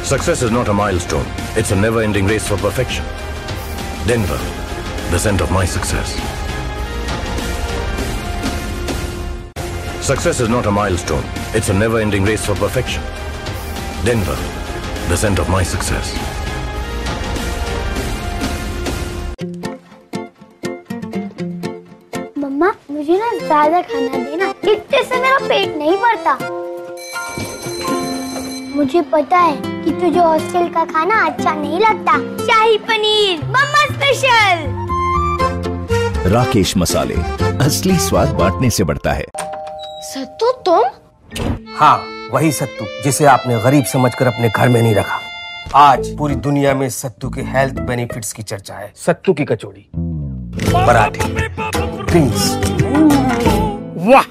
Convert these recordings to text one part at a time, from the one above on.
Success is not a milestone. It's a never-ending race for perfection. Denver, the scent of my success. Success is not a milestone. It's a never-ending race for perfection. Denver, the scent of my success. मम्मा, मुझे ना ज्यादा खाना देना, इतने से मेरा पेट नहीं भरता। मुझे पता है कि तुझे हॉस्टल का खाना अच्छा नहीं लगता। शाही पनीर, मम्मा स्पेशल। राकेश मसाले, असली स्वाद बांटने से बढ़ता है। सत्तू तुम? हाँ, वही सत्तू जिसे आपने गरीब समझकर अपने घर में नहीं रखा। आज पूरी दुनिया में सत्तू के हेल्थ बेनिफिट्स की चर्चा है। सत्तू की कचौड़ी, पराठे, ड्रिंक्स। वाह,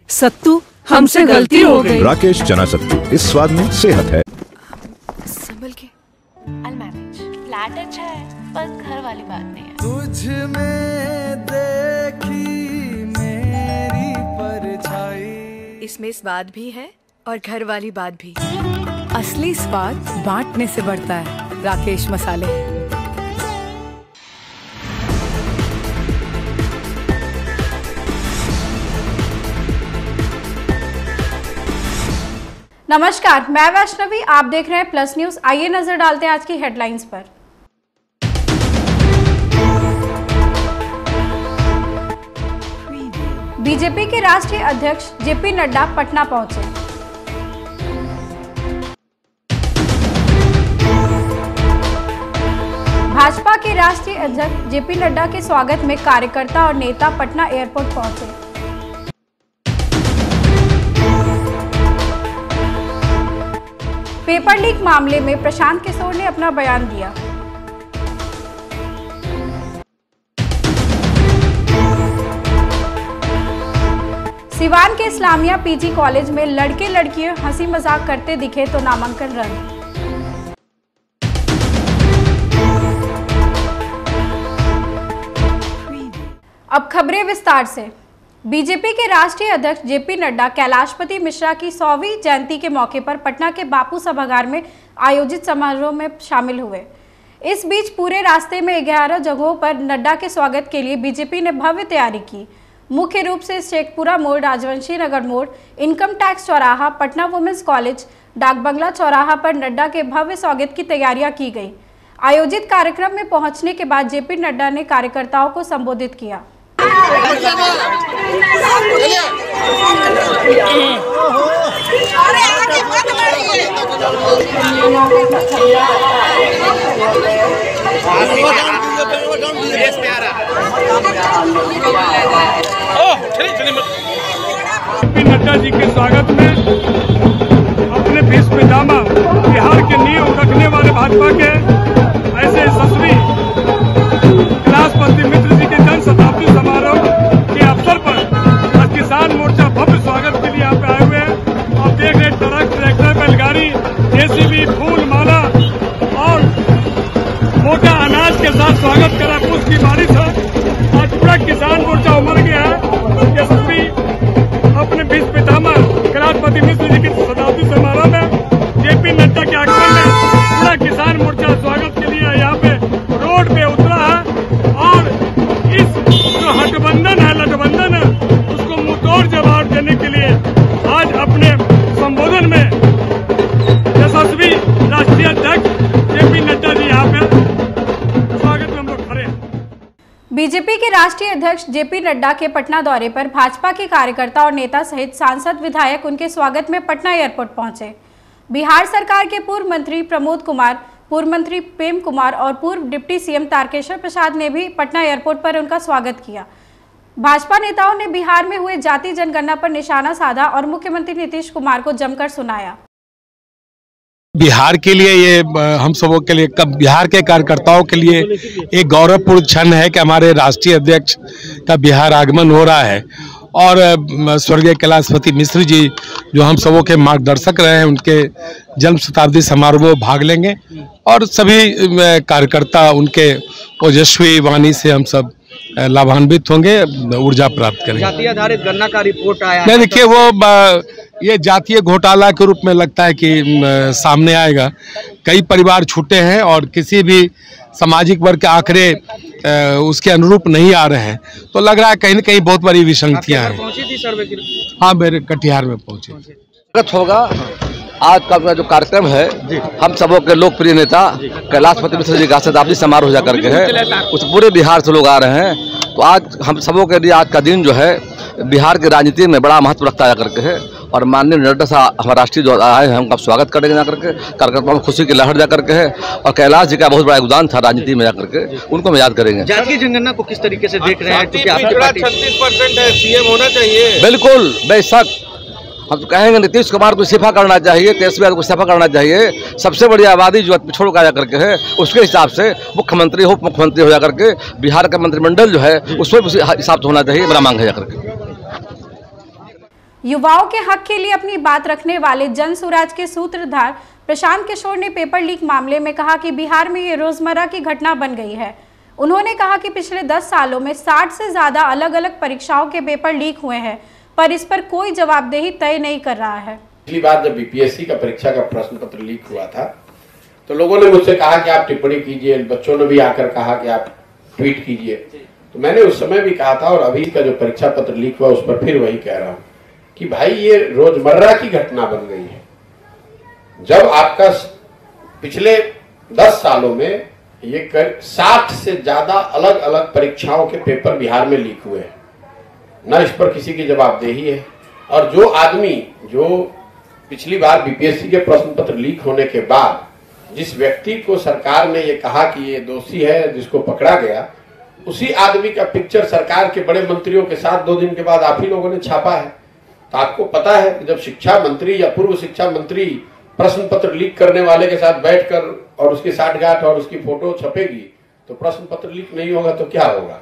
सत्तू हमसे गलती हो गई। राकेश चना सत्तू, इस स्वाद में सेहत है। संभल के। I'll manage. फ्लैट अच्छा है, पर घर वाली बात नहीं है। तुझ में देखी मेरी परछाई। इसमें स्वाद भी है और घर वाली बात भी। असली स्वाद बांटने से बढ़ता है। राकेश मसाले। नमस्कार, मैं वैष्णवी, आप देख रहे हैं प्लस न्यूज। आइए नजर डालते हैं आज की हेडलाइंस पर। बीजेपी के राष्ट्रीय अध्यक्ष जेपी नड्डा पटना पहुंचे। भाजपा के राष्ट्रीय अध्यक्ष जेपी नड्डा के स्वागत में कार्यकर्ता और नेता पटना एयरपोर्ट पहुंचे। पेपर लीक मामले में प्रशांत किशोर ने अपना बयान दिया। सिवान के इस्लामिया पीजी कॉलेज में लड़के लड़कियों हंसी मजाक करते दिखे तो नामांकन रद्द। अब खबरें विस्तार से। बीजेपी के राष्ट्रीय अध्यक्ष जेपी नड्डा कैलाशपति मिश्रा की 100वीं जयंती के मौके पर पटना के बापू सभागार में आयोजित समारोह में शामिल हुए। इस बीच पूरे रास्ते में 11 जगहों पर नड्डा के स्वागत के लिए बीजेपी ने भव्य तैयारी की। मुख्य रूप से शेखपुरा मोड़, राजवंशी नगर मोड़, इनकम टैक्स चौराहा, पटना वुमेन्स कॉलेज, डाक बंगला चौराहा पर नड्डा के भव्य स्वागत की तैयारियां की गई। आयोजित कार्यक्रम में पहुंचने के बाद जेपी नड्डा ने कार्यकर्ताओं को संबोधित किया। नड्डा जी के स्वागत में अपने भेष पैजामा बिहार के नींव रखने वाले भाजपा के ऐसे यशस्वी कैलाशपति मिश्र जी के जन शताब्दी समारोह के अवसर पर आज किसान मोर्चा भव्य स्वागत के लिए यहाँ पे आए हुए हैं। आप देख रहे ट्रक, ट्रैक्टर, बैलगाड़ी, जेसीबी, फूल माला और मोटा अनाज के साथ स्वागत करा। पुष्प की बारिश है। आज पूरा किसान मोर्चा उमड़ गया है। यशस्वी अपने बीच पैजामा कैलाशपति मिश्र जी के शताब्दी समारोह में जेपी नड्डा के आगमन में पूरा किसान मोर्चा स्वागत के लिए यहाँ पे रोड पे उतरा है। और इस जो हटबंधन है, लटबंधन है, उसको मुंहतोड़ जवाब देने के लिए आज अपने संबोधन में यशस्वी राष्ट्रीय अध्यक्ष जेपी नड्डा जी यहाँ पे स्वागत में हम लोग खड़े हैं। बीजेपी के राष्ट्रीय अध्यक्ष जेपी नड्डा के पटना दौरे पर भाजपा के कार्यकर्ता और नेता सहित सांसद, विधायक उनके स्वागत में पटना एयरपोर्ट पहुंचे। बिहार सरकार के पूर्व मंत्री प्रमोद कुमार, पूर्व मंत्री प्रेम कुमार और पूर्व डिप्टी सीएम तारकेश्वर प्रसाद ने भी पटना एयरपोर्ट पर उनका स्वागत किया। भाजपा नेताओं ने बिहार में हुए जाति जनगणना पर निशाना साधा और मुख्यमंत्री नीतीश कुमार को जमकर सुनाया। बिहार के लिए ये हम सबों के लिए, बिहार के कार्यकर्ताओं के लिए एक गौरवपूर्ण क्षण है कि हमारे राष्ट्रीय अध्यक्ष का बिहार आगमन हो रहा है और स्वर्गीय कैलाशपति मिश्र जी जो हम सबों के मार्गदर्शक रहे हैं, उनके जन्म शताब्दी समारोह में भाग लेंगे और सभी कार्यकर्ता उनके ओजस्वी वाणी से हम सब लाभान्वित होंगे, ऊर्जा प्राप्त करेंगे। जाति आधारित गणना का रिपोर्ट आया नहीं, देखिए वो ये जातीय घोटाला के रूप में लगता है कि सामने आएगा। कई परिवार छूटे हैं और किसी भी सामाजिक वर्ग के आंकड़े उसके अनुरूप नहीं आ रहे हैं, तो लग रहा है कहीं न कहीं बहुत बड़ी विसंगतियां हैं। पहुंची थी सर्वे की? हाँ, मेरे कटिहार में पहुंचे। स्वागत होगा आज का जो कार्यक्रम है, हम सबों के लोकप्रिय नेता कैलाशपति मिश्र जी का शताब्दी समारोह जा करके है, उस पूरे बिहार से लोग आ रहे हैं। तो आज हम सबों के लिए आज का दिन जो है बिहार की राजनीति में बड़ा महत्व रखता जा करके है, और माननीय नड्डा साहब हमारे राष्ट्रीय जो आए हैं उनका स्वागत करेंगे जा करके, कार्यकर्ताओं में खुशी की लहर जा करके है, और कैलाश जी का बहुत बड़ा योगदान था राजनीति में जा करके, उनको हम याद करेंगे। जातीय जनगणना को किस तरीके से देख रहे हैं? 36% है, सीएम होना चाहिए। बिल्कुल, बेशक हम तो कहेंगे नीतीश कुमार को इस्तीफा करना चाहिए, तेजस्वी यादव को इस्तीफा करना चाहिए। सबसे बड़ी आबादी जो पिछड़ का जा करके है, उसके हिसाब से मुख्यमंत्री उप मुख्यमंत्री हो जा करके बिहार का मंत्रिमंडल जो है उसमें उसी हिसाब से होना चाहिए, बड़ा मांग है जा करके। युवाओं के हक के लिए अपनी बात रखने वाले जन स्वराज के सूत्रधार प्रशांत किशोर ने पेपर लीक मामले में कहा कि बिहार में ये रोजमर्रा की घटना बन गई है। उन्होंने कहा कि पिछले 10 सालों में 60 से ज्यादा अलग अलग परीक्षाओं के पेपर लीक हुए हैं, पर इस पर कोई जवाबदेही तय नहीं कर रहा है। पिछली बार जब बीपीएससी का परीक्षा का प्रश्न पत्र लीक हुआ था तो लोगों ने मुझसे कहा कि आप टिप्पणी कीजिए, बच्चों ने भी आकर कहा कि आप ट्वीट कीजिए। तो मैंने उस समय भी कहा था, और अभी का जो परीक्षा पत्र लीक हुआ उस पर फिर वही कह रहा हूं कि भाई ये रोजमर्रा की घटना बन गई है। जब आपका पिछले 10 सालों में ये 60 से ज्यादा अलग अलग परीक्षाओं के पेपर बिहार में लीक हुए हैं, न इस पर किसी की जवाबदेही है। और जो आदमी जो पिछली बार बीपीएससी के प्रश्न पत्र लीक होने के बाद जिस व्यक्ति को सरकार ने ये कहा कि ये दोषी है, जिसको पकड़ा गया, उसी आदमी का पिक्चर सरकार के बड़े मंत्रियों के साथ 2 दिन के बाद आप ही लोगों ने छापा है। तो आपको पता है कि जब शिक्षा मंत्री या पूर्व शिक्षा मंत्री प्रश्न पत्र लीक करने वाले के साथ बैठकर और उसकी साठगांठ और उसकी फोटो छपेगी तो प्रश्न पत्र लीक नहीं होगा तो क्या होगा?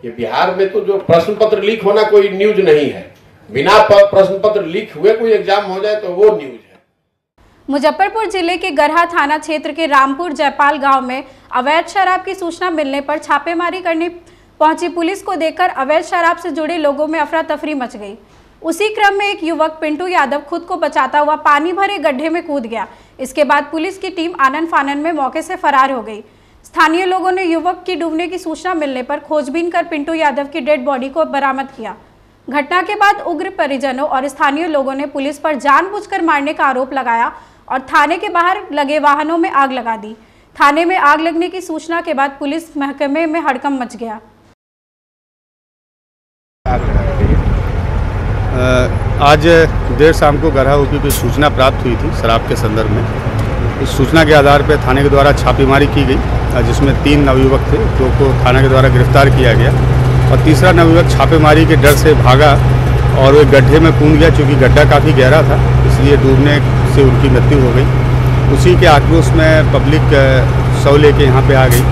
ये बिहार में तो जो प्रश्न पत्र लीक होना कोई न्यूज नहीं है, बिना प्रश्न पत्र लीक हुए कोई एग्जाम हो जाए तो वो न्यूज है। मुजफ्फरपुर जिले के गरहा थाना क्षेत्र के रामपुर जयपाल गांव में अवैध शराब की सूचना मिलने पर छापेमारी करने पहुंची पुलिस को देखकर अवैध शराब से जुड़े लोगों में अफरा तफरी मच गई। उसी क्रम में एक युवक पिंटू यादव खुद को बचाता हुआ पानी भरे गड्ढे में कूद गया। इसके बाद पुलिस की टीम आनन फानन में मौके से फरार हो गई। स्थानीय लोगों ने युवक की डूबने की सूचना मिलने पर खोजबीन कर पिंटू यादव की डेड बॉडी को बरामद किया। घटना के बाद उग्र परिजनों और स्थानीय लोगों ने पुलिस पर जानबूझकर मारने का आरोप लगाया और थाने के बाहर लगे वाहनों में आग लगा दी। थाने में आग लगने की सूचना के बाद पुलिस महकमे में हड़कंप मच गया। आज देर शाम को गरहा ओपी की सूचना प्राप्त हुई थी शराब के संदर्भ में। इस सूचना के आधार पर थाने के द्वारा छापेमारी की गई, जिसमें 3 नवयुवक थे जो को थाने के द्वारा गिरफ्तार किया गया, और तीसरा नवयुवक छापेमारी के डर से भागा और वो गड्ढे में कूद गया। चूँकि गड्ढा काफ़ी गहरा था इसलिए डूबने से उनकी मृत्यु हो गई। उसी के आक्रोश में पब्लिक शव लेके यहाँ पे आ गई।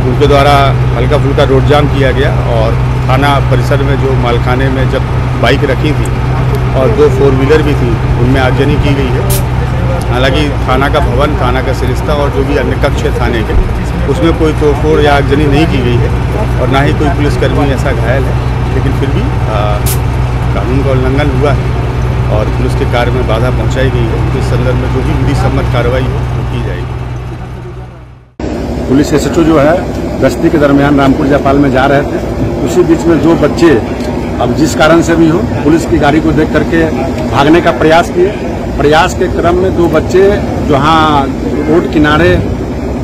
उनके द्वारा हल्का फुल्का रोड जाम किया गया और थाना परिसर में जो मालखाने में जब बाइक रखी थी और 2 4 व्हीलर भी थी उनमें आगजनी की गई है। हालांकि थाना का भवन, थाना का सरिस्ता और जो भी अन्य कक्ष है थाने के, उसमें कोई तोड़फोड़ या आगजनी नहीं की गई है और ना ही कोई पुलिसकर्मी ऐसा घायल है। लेकिन फिर भी कानून का उल्लंघन हुआ है और पुलिस के कार्य में बाधा पहुंचाई गई है। इस संदर्भ में जो भी विधि सम्मत कार्रवाई हो वो की जाएगी। पुलिस एसएचओ जो है गश्ती के दरमियान रामपुर जयपाल में जा रहे थे, उसी बीच में 2 बच्चे अब जिस कारण से भी हो पुलिस की गाड़ी को देख करके भागने का प्रयास किए। प्रयास के क्रम में 2 बच्चे जहाँ रोड किनारे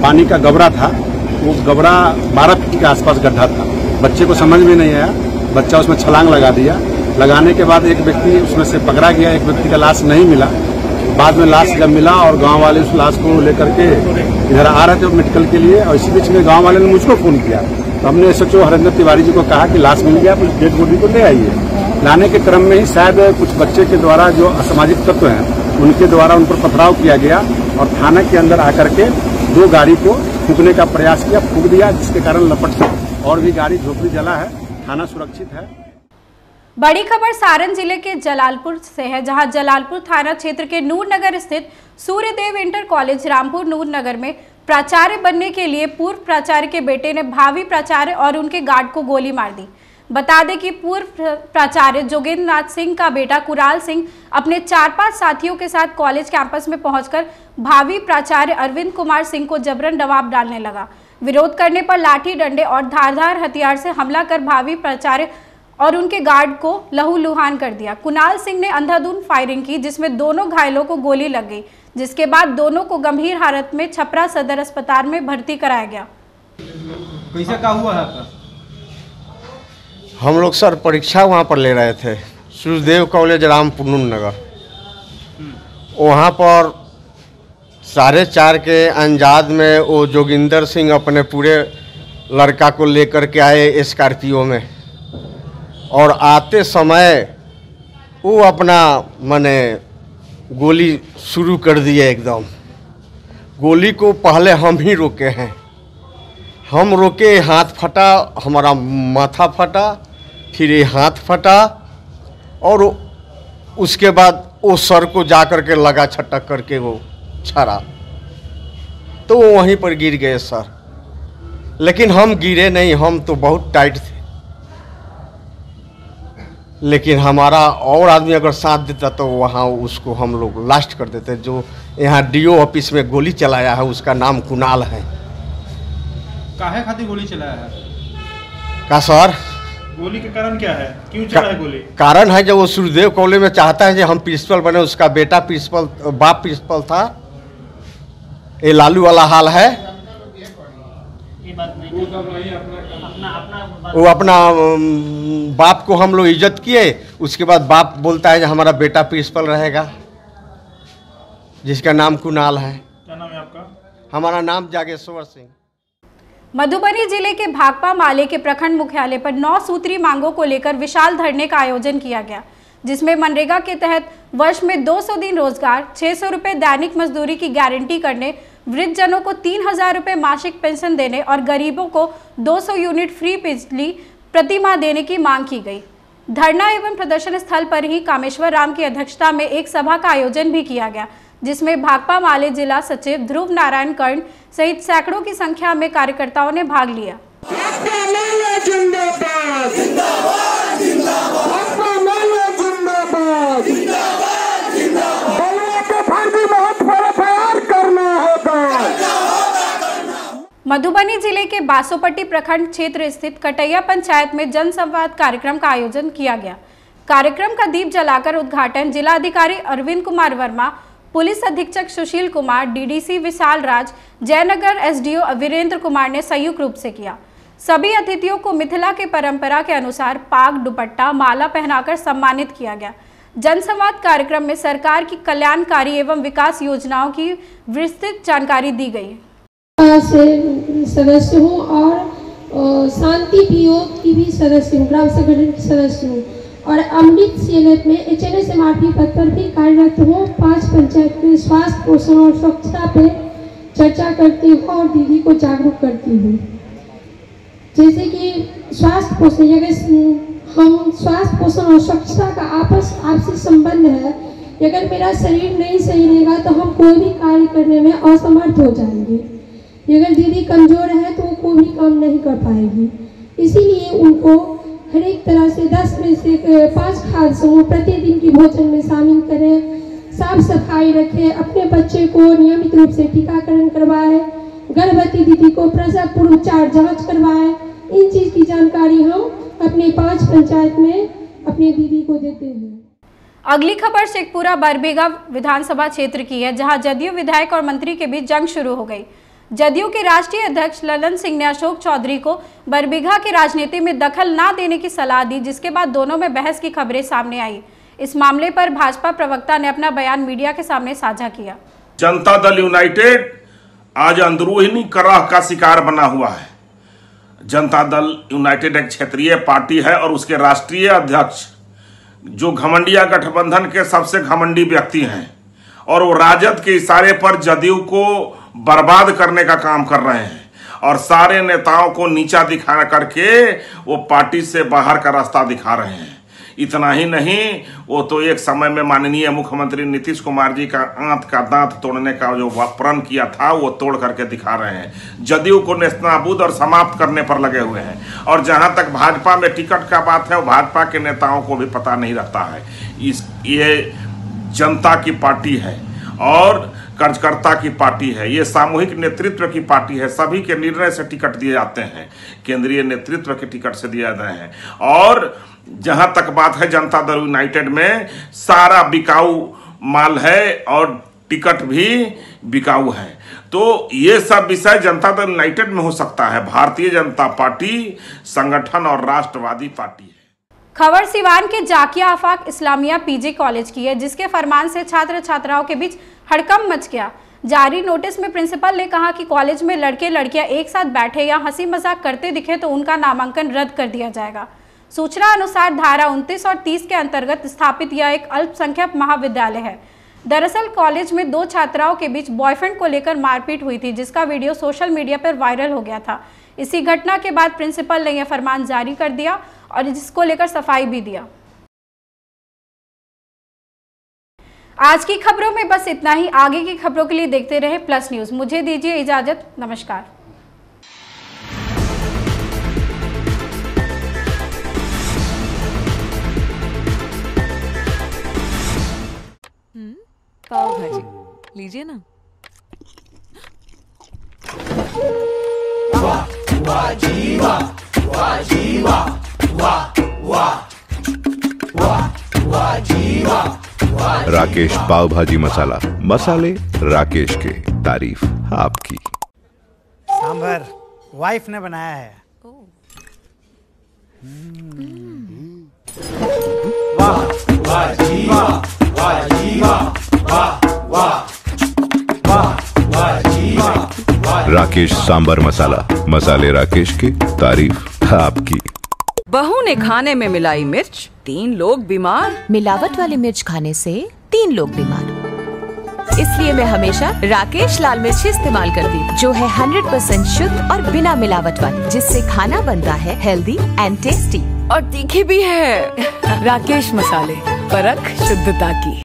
पानी का गबरा था, वो गबरा 12 फीट के आसपास गड्ढा था। बच्चे को समझ में नहीं आया, बच्चा उसमें छलांग लगा दिया। लगाने के बाद एक व्यक्ति उसमें से पकड़ा गया, एक व्यक्ति का लाश नहीं मिला। बाद में लाश जब मिला और गांव वाले उस लाश को लेकर के इधर आ रहे थे मेडिकल के लिए, और इसी बीच में गांव वाले ने मुझको फोन किया। तो हमने एसएचओ हरेंद्र तिवारी जी को कहा कि लाश मिल गया, कुछ डेड बॉडी को ले आइए। लाने के क्रम में ही शायद कुछ बच्चे के द्वारा जो असामाजिक तत्व हैं उनके द्वारा उन पर पथराव किया गया और थाना के अंदर आकर के 2 गाड़ी को फूंकने का प्रयास किया, फूंक दिया, जिसके कारण लपट से और भी गाड़ी झोपड़ी जला है। थाना सुरक्षित है। बड़ी खबर सारण जिले के जलालपुर से है, जहां जलालपुर थाना क्षेत्र के नूरनगर स्थित सूर्यदेव इंटर कॉलेज रामपुर नूरनगर में प्राचार्य बनने के लिए पूर्व प्राचार्य के बेटे ने भावी प्राचार्य और उनके गार्ड को गोली मार दी। बता दें कि पूर्व प्राचार्य जोगेंद्र नाथ सिंह का बेटा कुणाल सिंह अपने 4-5 साथियों के साथ कॉलेज कैंपस में पहुंचकर भावी प्राचार्य अरविंद कुमार सिंह को जबरन दबाव डालने लगा। विरोध करने पर लाठी डंडे और धारदार हथियार से हमला कर भावी प्राचार्य और उनके गार्ड को लहूलुहान कर दिया। कुणाल सिंह ने अंधाधुंध फायरिंग की, जिसमें दोनों घायलों को गोली लग गई, जिसके बाद दोनों को गंभीर हालत में छपरा सदर अस्पताल में भर्ती कराया गया। कैसा क्या हुआ है आपका? हम लोग सर परीक्षा वहाँ पर ले रहे थे, सूर्यदेव कॉलेज रामपुर नगर। वहाँ पर 4:30 के अंदाज में वो जोगिंदर सिंह अपने पूरे लड़का को लेकर के आए स्कॉर्पियो में, और आते समय वो अपना माने गोली शुरू कर दिए एकदम। गोली को पहले हम ही रोके हैं, हम रोके, हाथ फटा, हमारा माथा फटा, फिर ये हाथ फटा, और उसके बाद वो सर को जा कर के लगा छटक करके वो छड़ा, तो वो वहीं पर गिर गए सर। लेकिन हम गिरे नहीं, हम तो बहुत टाइट थे, लेकिन हमारा और आदमी अगर साथ देता तो वहाँ उसको हम लोग लास्ट कर देते। जो यहाँ डीओ ऑफिस में गोली चलाया है उसका नाम कुणाल है। काहे खातिर गोली चलाया है? का सर गोली के कारण क्या है, क्यों चला है गोली? कारण है जब वो सूर्यदेव कॉलेज में चाहता है कि हम प्रिंसिपल बने, उसका बेटा प्रिंसिपल, बाप प्रिंसिपल था, ये लालू वाला हाल है। वो अपना बाप को हम लोग इज्जत किए, उसके बाद बाप बोलता है कि हमारा बेटा प्रिंसिपल रहेगा, जिसका नाम कुणाल है। क्या नाम है आपका? हमारा नाम जागेश्वर सिंह। मधुबनी जिले के भाकपा माले के प्रखंड मुख्यालय पर 9 सूत्री मांगों को लेकर विशाल धरने का आयोजन किया गया, जिसमें मनरेगा के तहत वर्ष में 200 दिन रोजगार, 600 रुपये दैनिक मजदूरी की गारंटी करने, वृद्धजनों को 3000 रुपये मासिक पेंशन देने और गरीबों को 200 यूनिट फ्री बिजली प्रति माह देने की मांग की गई। धरना एवं प्रदर्शन स्थल पर ही कामेश्वर राम की अध्यक्षता में एक सभा का आयोजन भी किया गया, जिसमें भाकपा माले जिला सचिव ध्रुव नारायण कर्ण सहित सैकड़ों की संख्या में कार्यकर्ताओं ने भाग लिया। मधुबनी जिले के बासोपट्टी प्रखंड क्षेत्र स्थित कटैया पंचायत में जनसंवाद कार्यक्रम का आयोजन किया गया। कार्यक्रम का दीप जलाकर उद्घाटन जिलाधिकारी अरविंद कुमार वर्मा, पुलिस अधीक्षक सुशील कुमार, डीडीसी विशाल राज, जयनगर एसडीओ वीरेंद्र कुमार ने संयुक्त रूप से किया। सभी अतिथियों को मिथिला के परंपरा के अनुसार पाग, दुपट्टा, माला पहनाकर सम्मानित किया गया। जनसंवाद कार्यक्रम में सरकार की कल्याणकारी एवं विकास योजनाओं की विस्तृत जानकारी दी गई। से सदस्य हूँ और शांति पीओ की भी सदस्य हूँ, ग्राम संगठन की सदस्य हूँ, और अमृत सीएलएफ में HNSMRP पद पर भी कार्यरत हूँ। 5 पंचायत में स्वास्थ्य, पोषण और स्वच्छता पे चर्चा करती हूँ और दीदी को जागरूक करती हूँ। जैसे कि स्वास्थ्य पोषण, अगर हम स्वास्थ्य पोषण और स्वच्छता का आपसी संबंध है, अगर मेरा शरीर नहीं सही रहेगा तो हम कोई भी कार्य करने में असमर्थ हो जाएंगे। अगर दीदी कमजोर है तो वो कोई भी काम नहीं कर पाएगी। इसीलिए उनको हर एक तरह से 10 में से 5 खाद्य समूह प्रतिदिन की भोजन में शामिल करें, साफ सफाई रखें, अपने बच्चे को नियमित रूप से टीकाकरण करवाएं, गर्भवती दीदी को प्रसव पूर्व उपचार जांच करवाएं। इन चीज की जानकारी हम अपने 5 पंचायत में अपने दीदी को देते हैं। अगली खबर शेखपुरा बरबीघा विधानसभा क्षेत्र की है, जहां जदयू विधायक और मंत्री के बीच जंग शुरू हो गई। जदयू के राष्ट्रीय अध्यक्ष ललन सिंह ने अशोक चौधरी को बरबीघा की राजनीति में दखल ना देने की सलाह दी, जिसके बाद दोनों में बहस की खबरें सामने आई। इस मामले पर भाजपा प्रवक्ता ने अपना बयान मीडिया के सामने साझा किया। जनता दल यूनाइटेड आज अंदरूनी कराह का शिकार बना हुआ है। जनता दल यूनाइटेड एक क्षेत्रीय पार्टी है और उसके राष्ट्रीय अध्यक्ष जो घमंडिया गठबंधन के सबसे घमंडी व्यक्ति हैं और वो राजद के इशारे पर जदयू को बर्बाद करने का काम कर रहे हैं और सारे नेताओं को नीचा दिखा करके वो पार्टी से बाहर का रास्ता दिखा रहे हैं। इतना ही नहीं, वो तो एक समय में माननीय मुख्यमंत्री नीतीश कुमार जी का आंत का दांत तोड़ने का जो प्रण किया था वो तोड़ करके दिखा रहे हैं। जदयू को नेस्तनाबूद और समाप्त करने पर लगे हुए हैं। और जहां तक भाजपा में टिकट का बात है, वो भाजपा के नेताओं को भी पता नहीं रहता है। ये जनता की पार्टी है और कार्यकर्ता की पार्टी है, ये सामूहिक नेतृत्व की पार्टी है। सभी के निर्णय से टिकट दिए जाते हैं, केंद्रीय नेतृत्व के टिकट से दिए जाते हैं। और जहां तक बात है जनता दल यूनाइटेड में सारा बिकाऊ माल है और टिकट भी बिकाऊ है। तो ये सब विषय जनता दल यूनाइटेड में हो सकता है। भारतीय जनता पार्टी संगठन और राष्ट्रवादी पार्टी है। खबर सिवान के जाकिया आफाक इस्लामिया पीजी कॉलेज की है, जिसके फरमान से छात्र छात्राओं के बीच हड़कंप मच गया। जारी नोटिस में प्रिंसिपल ने कहा कि कॉलेज में लड़के लड़कियां एक साथ बैठे या हंसी मजाक करते दिखे तो उनका नामांकन रद्द कर दिया जाएगा। सूचना अनुसार धारा 29 और 30 के अंतर्गत स्थापित यह एक अल्पसंख्यक महाविद्यालय है। दरअसल कॉलेज में 2 छात्राओं के बीच बॉयफ्रेंड को लेकर मारपीट हुई थी, जिसका वीडियो सोशल मीडिया पर वायरल हो गया था। इसी घटना के बाद प्रिंसिपल ने यह फरमान जारी कर दिया और जिसको लेकर सफाई भी दिया। आज की खबरों में बस इतना ही। आगे की खबरों के लिए देखते रहे प्लस न्यूज। मुझे दीजिए इजाजत, नमस्कार। पाव भाजी लीजिए ना। वाह वाह जी वाह, वाह जी वाह, वाह वाह, वाह वाह जी वाह। राकेश पाव भाजी मसाला, मसाले राकेश के, तारीफ आपकी। सांभर वाइफ ने बनाया है। वाह वाह जी वाह, वाह जी वाह, वाह वाह, वाह वाह जी वाह। राकेश सांबर मसाला, मसाले राकेश के, तारीफ आपकी। बहू ने खाने में मिलाई मिर्च, 3 लोग बीमार। मिलावट वाली मिर्च खाने से 3 लोग बीमार। इसलिए मैं हमेशा राकेश लाल मिर्च इस्तेमाल करती हूँ, जो है 100% शुद्ध और बिना मिलावट वाली, जिससे खाना बनता है हेल्दी एंड टेस्टी और तीखी भी है। राकेश मसाले, परख शुद्धता की।